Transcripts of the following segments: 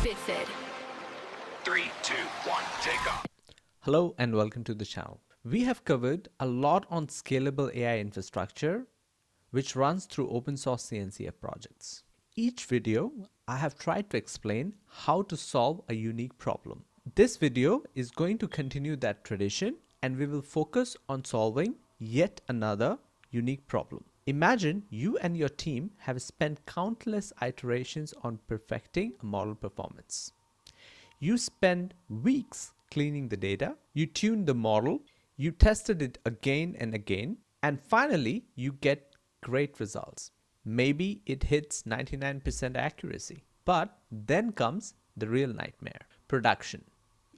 Bitfid. 3, 2, 1, take off. Hello and welcome to the channel. We have covered a lot on scalable AI infrastructure, which runs through open source CNCF projects. Each video, I have tried to explain how to solve a unique problem. This video is going to continue that tradition, and we will focus on solving yet another unique problem. Imagine you and your team have spent countless iterations on perfecting a model performance. You spend weeks cleaning the data, you tune the model, you tested it again and again, and finally you get great results. Maybe it hits 99% accuracy. But then comes the real nightmare: production.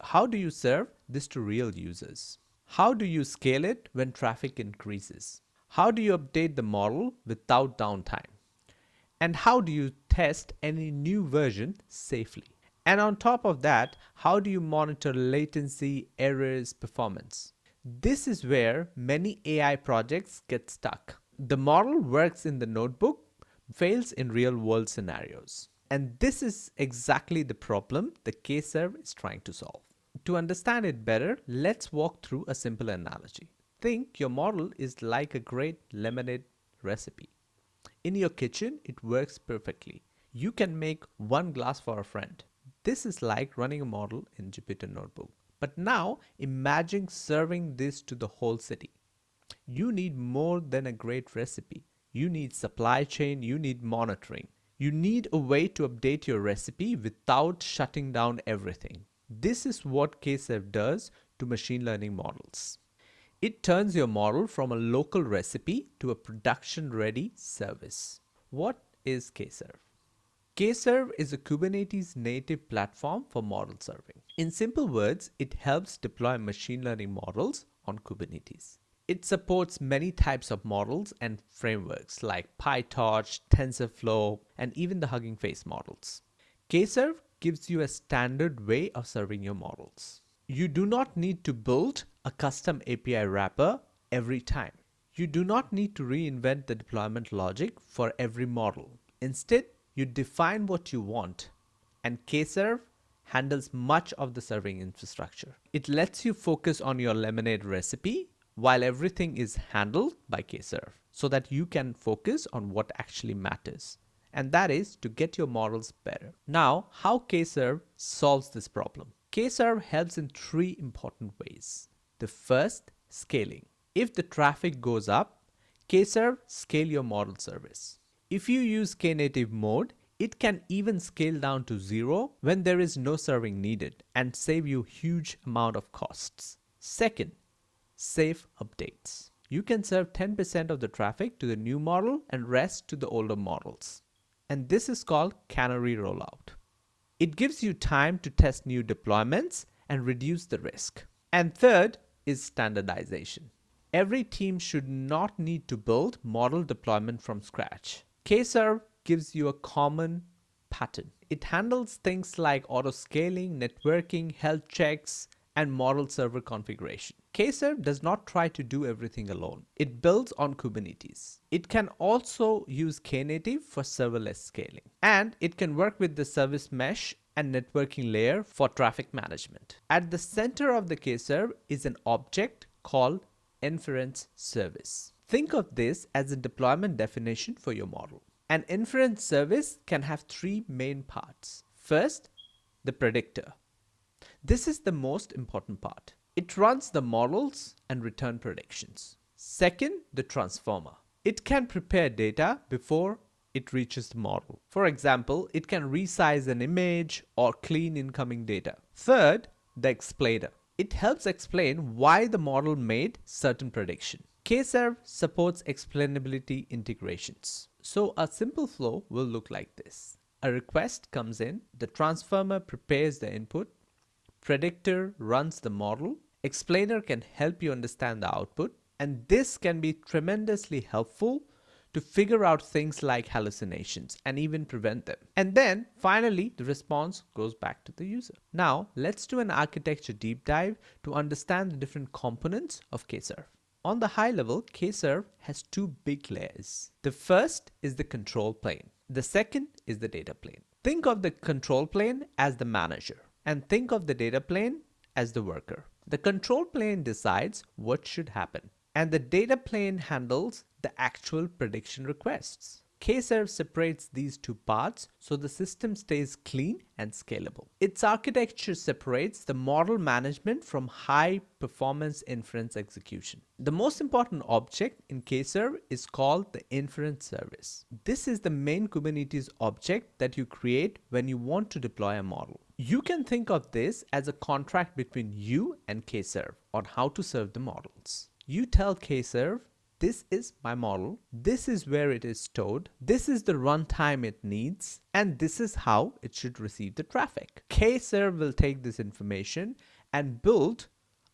How do you serve this to real users? How do you scale it when traffic increases? How do you update the model without downtime? And how do you test any new version safely? And on top of that, how do you monitor latency, errors, performance? This is where many AI projects get stuck. The model works in the notebook, fails in real-world scenarios. And this is exactly the problem the KServe is trying to solve. To understand it better, let's walk through a simple analogy. Think your model is like a great lemonade recipe. In your kitchen, it works perfectly. You can make one glass for a friend. This is like running a model in Jupyter Notebook. But now imagine serving this to the whole city. You need more than a great recipe. You need supply chain, you need monitoring. You need a way to update your recipe without shutting down everything. This is what KServe does to machine learning models. It turns your model from a local recipe to a production-ready service. What is KServe? KServe is a Kubernetes native platform for model serving. In simple words, it helps deploy machine learning models on Kubernetes. It supports many types of models and frameworks like PyTorch, TensorFlow, and even the Hugging Face models. KServe gives you a standard way of serving your models. You do not need to build a custom API wrapper every time. You do not need to reinvent the deployment logic for every model. Instead, you define what you want, and KServe handles much of the serving infrastructure. It lets you focus on your lemonade recipe while everything is handled by KServe, so that you can focus on what actually matters, and that is to get your models better. Now, how KServe solves this problem? KServe helps in three important ways. The first, scaling. If the traffic goes up, KServe scale your model service. If you use Knative mode, it can even scale down to 0 when there is no serving needed and save you huge amount of costs. Second, safe updates. You can serve 10% of the traffic to the new model and rest to the older models. And this is called canary rollout. It gives you time to test new deployments and reduce the risk. And third is standardization. Every team should not need to build model deployment from scratch. KServe gives you a common pattern. It handles things like auto-scaling, networking, health checks, and model server configuration. KServe does not try to do everything alone. It builds on Kubernetes. It can also use Knative for serverless scaling. And it can work with the service mesh and networking layer for traffic management. At the center of the KServe is an object called InferenceService. Think of this as a deployment definition for your model. An inference service can have three main parts. First, the predictor. This is the most important part. It runs the models and return predictions. Second, the transformer. It can prepare data before it reaches the model. For example, it can resize an image or clean incoming data. Third, the explainer. It helps explain why the model made certain prediction. KServe supports explainability integrations. So a simple flow will look like this. A request comes in, the transformer prepares the input, Predictor runs the model, explainer can help you understand the output, and this can be tremendously helpful to figure out things like hallucinations and even prevent them. And then finally, the response goes back to the user. Now let's do an architecture deep dive to understand the different components of KServe. On the high level, KServe has two big layers. The first is the control plane. The second is the data plane. Think of the control plane as the manager, and think of the data plane as the worker. The control plane decides what should happen, and the data plane handles the actual prediction requests. KServe separates these two parts so the system stays clean and scalable. Its architecture separates the model management from high performance inference execution. The most important object in KServe is called the InferenceService. This is the main Kubernetes object that you create when you want to deploy a model. You can think of this as a contract between you and KServe on how to serve the models. You tell KServe, this is my model, this is where it is stored, this is the runtime it needs, and this is how it should receive the traffic. KServe will take this information and build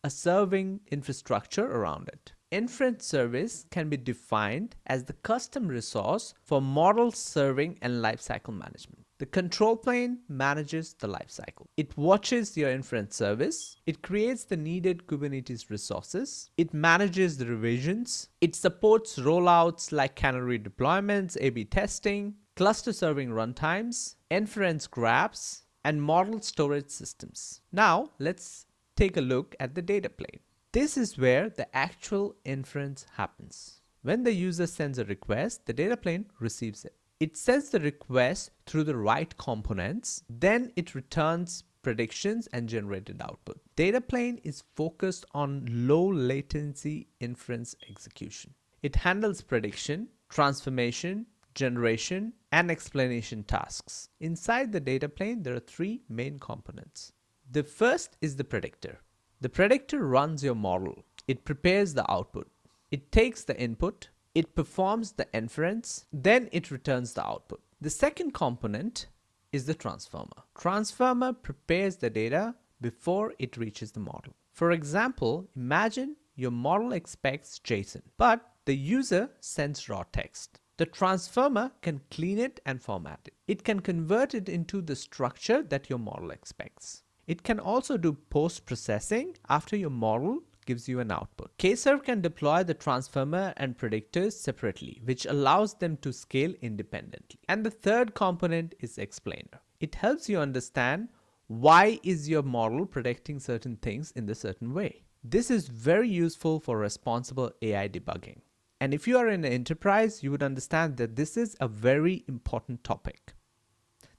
a serving infrastructure around it. InferenceService can be defined as the custom resource for model serving and lifecycle management. The control plane manages the lifecycle. It watches your inference service. It creates the needed Kubernetes resources. It manages the revisions. It supports rollouts like canary deployments, A/B testing, cluster serving runtimes, inference graphs, and model storage systems. Now, let's take a look at the data plane. This is where the actual inference happens. When the user sends a request, the data plane receives it. It sends the request through the right components, then it returns predictions and generated output. Data plane is focused on low latency inference execution. It handles prediction, transformation, generation, and explanation tasks. Inside the data plane, there are three main components. The first is the predictor. The predictor runs your model. It prepares the output. It takes the input. It performs the inference, then it returns the output. The second component is the transformer. Transformer prepares the data before it reaches the model. For example, imagine your model expects JSON, but the user sends raw text. The transformer can clean it and format it. It can convert it into the structure that your model expects. It can also do post-processing after your model gives you an output. KServe can deploy the transformer and predictors separately, which allows them to scale independently. And the third component is explainer. It helps you understand why is your model predicting certain things in a certain way. This is very useful for responsible AI debugging. And if you are in an enterprise, you would understand that this is a very important topic.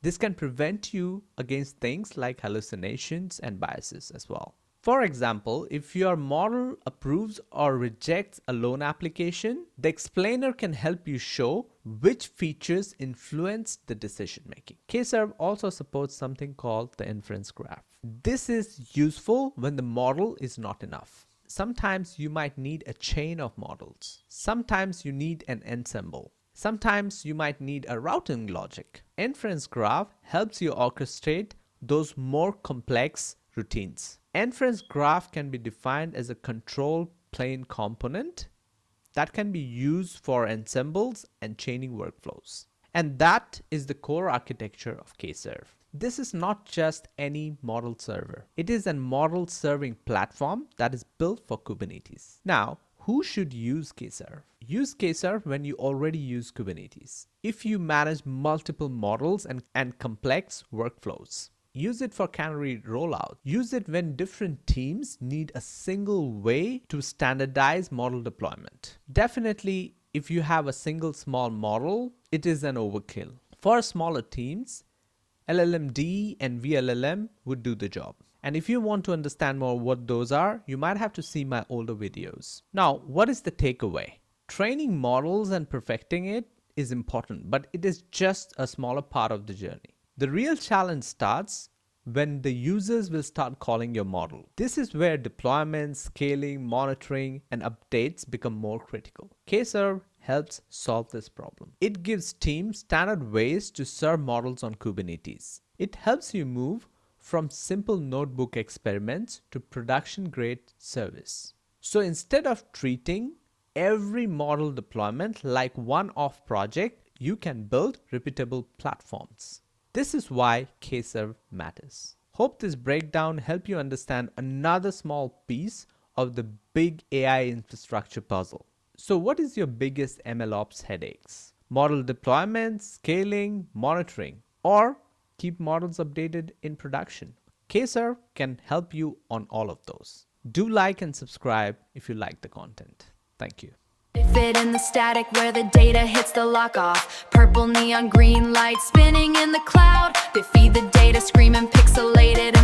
This can prevent you against things like hallucinations and biases as well. For example, if your model approves or rejects a loan application, the explainer can help you show which features influence the decision making. KServe also supports something called the InferenceGraph. This is useful when the model is not enough. Sometimes you might need a chain of models. Sometimes you need an ensemble. Sometimes you might need a routing logic. InferenceGraph helps you orchestrate those more complex routines. InferenceGraph can be defined as a control plane component that can be used for ensembles and chaining workflows. And that is the core architecture of KServe. This is not just any model server. It is a model serving platform that is built for Kubernetes. Now, who should use KServe? Use KServe when you already use Kubernetes. If you manage multiple models and complex workflows. Use it for canary rollout. Use it when different teams need a single way to standardize model deployment. Definitely, if you have a single small model, it is an overkill. For smaller teams, LLMD and VLLM would do the job. And if you want to understand more what those are, you might have to see my older videos. Now, what is the takeaway? Training models and perfecting it is important, but it is just a smaller part of the journey. The real challenge starts when the users will start calling your model. This is where deployment, scaling, monitoring, and updates become more critical. KServe helps solve this problem. It gives teams standard ways to serve models on Kubernetes. It helps you move from simple notebook experiments to production-grade service. So instead of treating every model deployment like one-off project, you can build repeatable platforms. This is why KServe matters. Hope this breakdown helped you understand another small piece of the big AI infrastructure puzzle. So what is your biggest MLOps headaches? model deployment, scaling, monitoring, or keep models updated in production. KServe can help you on all of those. Do like and subscribe if you like the content. Thank you. Bitfid in the static where the data hits the lock off. Purple neon green light spinning in the cloud. Bitfid the data screaming pixelated